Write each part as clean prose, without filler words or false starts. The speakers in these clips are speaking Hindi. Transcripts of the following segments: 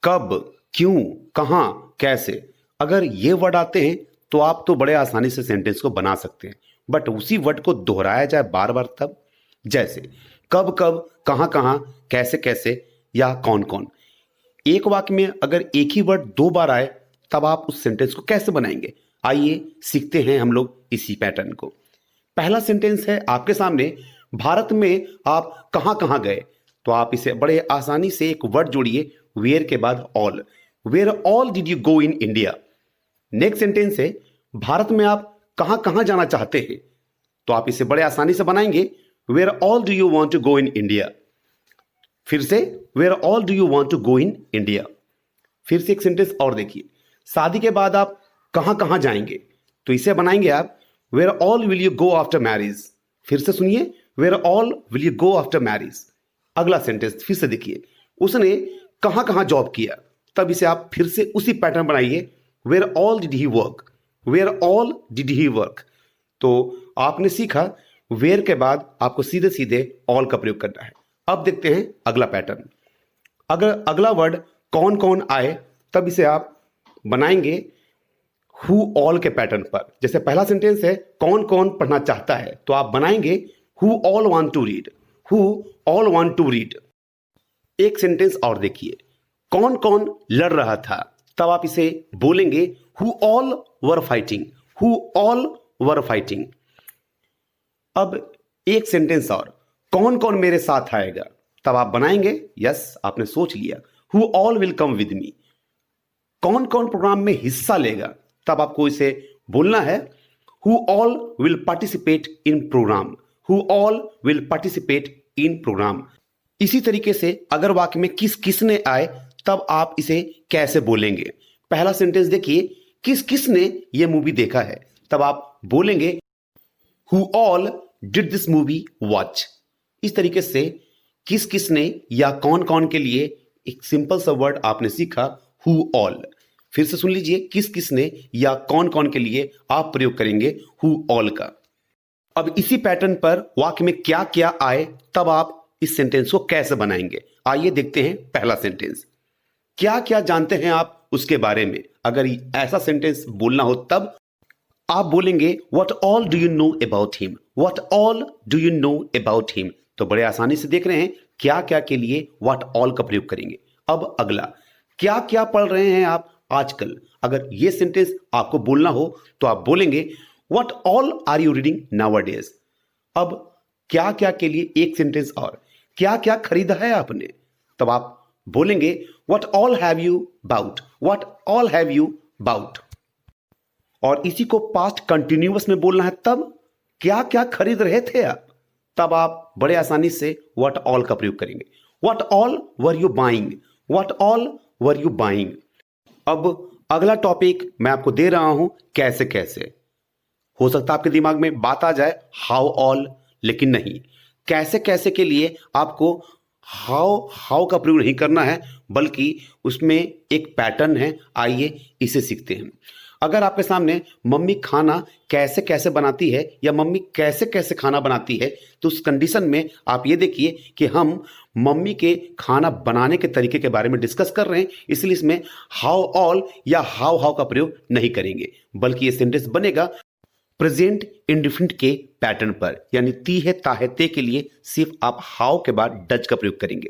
कब, क्यों, कहाँ, कैसे, अगर ये वर्ड आते हैं तो आप तो बड़े आसानी से सेंटेंस को बना सकते हैं। बट उसी वर्ड को दोहराया जाए बार बार तब, जैसे कब कब, कहाँ कहाँ, कैसे कैसे या कौन कौन। एक वाक्य में अगर एक ही वर्ड दो बार आए तब आप उस सेंटेंस को कैसे बनाएंगे, आइए सीखते हैं हम लोग इसी पैटर्न को। पहला सेंटेंस है आपके सामने, भारत में आप कहाँ कहाँ गए। तो आप इसे बड़े आसानी से एक वर्ड जोड़िए वेयर के बाद all. Where all did you go in India. Next sentence है, भारत में आप कहाँ कहाँ जाना चाहते हैं। तो आप इसे बड़े आसानी से बनाएंगे, where all do you want to go in India. फिर से, where all do you want to go in India. फिर से एक सेंटेंस और देखिए, शादी के बाद आप कहाँ कहाँ जाएंगे। तो इसे बनाएंगे आप, where all will you go after marriage. फिर से सुनिए, where all will you go after marriage. अगला सेंटेंस फिर से देखिए, उसने कहाँ कहाँ जॉब किया। तब इसे आप फिर से उसी पैटर्न बनाइए, where all did he work. Where all did he work. तो आपने सीखा वेयर के बाद आपको सीधे सीधे ऑल का प्रयोग करना है। अब देखते हैं अगला पैटर्न। अगर अगला वर्ड कौन कौन आए तब इसे आप बनाएंगे हु ऑल के पैटर्न पर। जैसे पहला सेंटेंस है, कौन कौन पढ़ना चाहता है। तो आप बनाएंगे who all want to read. Who all want to read. एक सेंटेंस और देखिए, कौन कौन लड़ रहा था। तब आप इसे बोलेंगे who all were fighting. Who all were fighting. अब एक सेंटेंस और, कौन कौन मेरे साथ आएगा। तब आप बनाएंगे, यस आपने सोच लिया, who all will come with me. कौन कौन प्रोग्राम में हिस्सा लेगा। तब आपको इसे बोलना है, who all will participate in programme. Who all will participate in programme. इसी तरीके से अगर वाक्य में किस किसने आए तब आप इसे कैसे बोलेंगे। पहला सेंटेंस देखिए, किस किसने ये मूवी देखा है। तब आप बोलेंगे who all did this movie watch. इस तरीके से किस किसने या कौन कौन के लिए एक सिंपल सा वर्ड आपने सीखा, हु ऑल। फिर से सुन लीजिए, किस किसने या कौन कौन के लिए आप प्रयोग करेंगे हु ऑल का। अब इसी पैटर्न पर वाक्य में क्या क्या आए तब आप इस सेंटेंस को कैसे बनाएंगे, आइए देखते हैं। पहला सेंटेंस, क्या क्या जानते हैं आप उसके बारे में। अगर ऐसा सेंटेंस बोलना हो तब आप बोलेंगे what all do you know about him. What all do you know about him. तो बड़े आसानी से देख रहे हैं क्या क्या के लिए व्हाट ऑल का प्रयोग करेंगे। अब अगला, क्या क्या पढ़ रहे हैं आप आजकल। अगर यह सेंटेंस आपको बोलना हो तो आप बोलेंगे what all are you reading nowadays. अब क्या क्या के लिए एक सेंटेंस और, क्या क्या खरीदा है आपने। तब आप बोलेंगे what all have you bought. What all have you bought. और इसी को पास्ट कंटिन्यूअस में बोलना है, तब क्या क्या खरीद रहे थे आप। तब आप बड़े आसानी से व्हाट ऑल का प्रयोग करेंगे, what all were you buying. What all were you buying. अब अगला टॉपिक मैं आपको दे रहा हूं, कैसे कैसे। हो सकता है आपके दिमाग में बात आ जाए हाउ ऑल, लेकिन नहीं, कैसे कैसे के लिए आपको हाउ हाउ का प्रयोग नहीं करना है, बल्कि उसमें एक पैटर्न है। आइए इसे सीखते हैं। अगर आपके सामने मम्मी खाना कैसे कैसे बनाती है या मम्मी कैसे कैसे खाना बनाती है, तो उस कंडीशन में आप ये देखिए कि हम मम्मी के खाना बनाने के तरीके के बारे में डिस्कस कर रहे हैं, इसलिए इसमें हाउ ऑल या हाउ हाउ का प्रयोग नहीं करेंगे, बल्कि ये सेंटेंस बनेगा प्रेजेंट इंडिफिनिट के पैटर्न पर। यानी ती है ता है ते के लिए सिर्फ आप हाउ के बाद डज का प्रयोग करेंगे।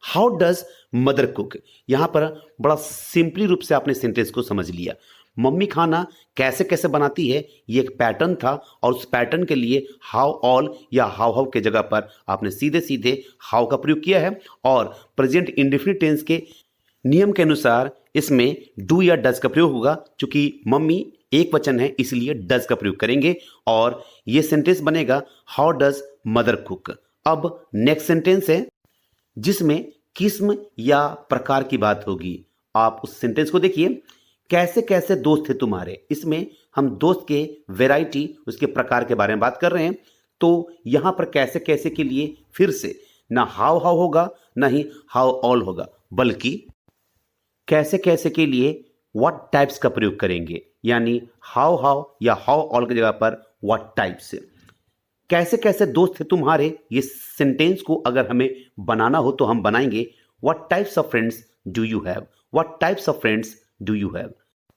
How does mother cook. यहां पर बड़ा सिंपली रूप से आपने सेंटेंस को समझ लिया। मम्मी खाना कैसे कैसे बनाती है, ये एक पैटर्न था और उस पैटर्न के लिए हाउ ऑल या हाउ हाउ के जगह पर आपने सीधे सीधे हाउ का प्रयोग किया है। और प्रेजेंट इंडेफिनिट टेंस के नियम के अनुसार इसमें डू या डज का प्रयोग होगा। चूंकि मम्मी एक वचन है इसलिए डज का प्रयोग करेंगे और यह सेंटेंस बनेगा हाउ डज मदर कुक। अब नेक्स्ट सेंटेंस है जिसमें किस्म या प्रकार की बात होगी। आप उस सेंटेंस को देखिए, कैसे कैसे दोस्त थे तुम्हारे। इसमें हम दोस्त के वैरायटी, उसके प्रकार के बारे में बात कर रहे हैं। तो यहां पर कैसे कैसे के लिए फिर से ना हाउ हाउ होगा ना ही हाउ ऑल होगा, बल्कि कैसे कैसे के लिए व्हाट टाइप्स का प्रयोग करेंगे। यानी हाउ हाउ या हाउ ऑल की जगह पर व्हाट टाइप्स। कैसे कैसे दोस्त थे तुम्हारे, ये सेंटेंस को अगर हमें बनाना हो तो हम बनाएंगे what types of friends do you have. What types of friends do you have.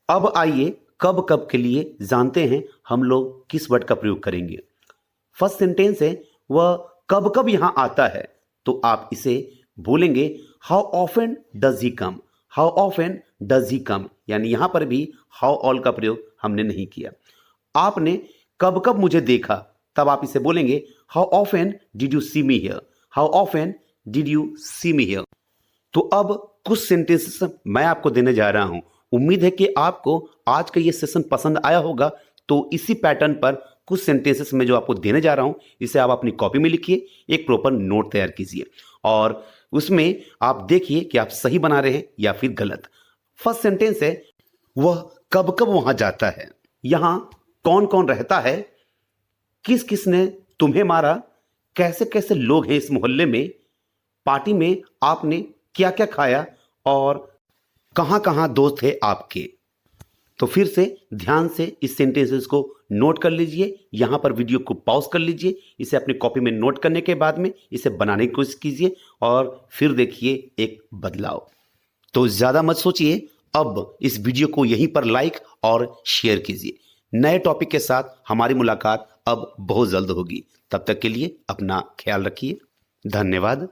अब आइए कब कब के लिए जानते हैं हम लोग किस वर्ड का प्रयोग करेंगे। फर्स्ट सेंटेंस है वह कब कब यहां आता है, तो आप इसे बोलेंगे how often does he come. How often does he come, यानी यहां पर भी हाउ ऑल का प्रयोग हमने नहीं किया। आपने कब कब मुझे देखा, तब आप इसे बोलेंगे how often did you see me here. How often did you see me here. तो अब कुछ सेंटेंसेस मैं आपको देने जा रहा हूं। उम्मीद है कि आपको आज का ये सेशन पसंद आया होगा। तो इसी पैटर्न पर कुछ सेंटेंसेस में जो आपको देने जा रहा हूं, इसे आप अपनी कॉपी में लिखिए, एक प्रॉपर नोट तैयार कीजिए और उसमें आप देखिए कि आप सही बना रहे हैं या फिर गलत। फर्स्ट सेंटेंस है वह कब कब वहां जाता है। यहां कौन कौन रहता है, किस किस ने तुम्हें मारा, कैसे कैसे लोग हैं इस मोहल्ले में, पार्टी में आपने क्या क्या खाया और कहां कहां दोस्त है आपके। तो फिर से ध्यान से इस सेंटेंसेस को नोट कर लीजिए। यहां पर वीडियो को पॉज कर लीजिए, इसे अपनी कॉपी में नोट करने के बाद में इसे बनाने की कोशिश कीजिए और फिर देखिए एक बदलाव। तो ज्यादा मत सोचिए, अब इस वीडियो को यहीं पर लाइक और शेयर कीजिए। नए टॉपिक के साथ हमारी मुलाकात अब बहुत जल्द होगी। तब तक के लिए अपना ख्याल रखिए। धन्यवाद।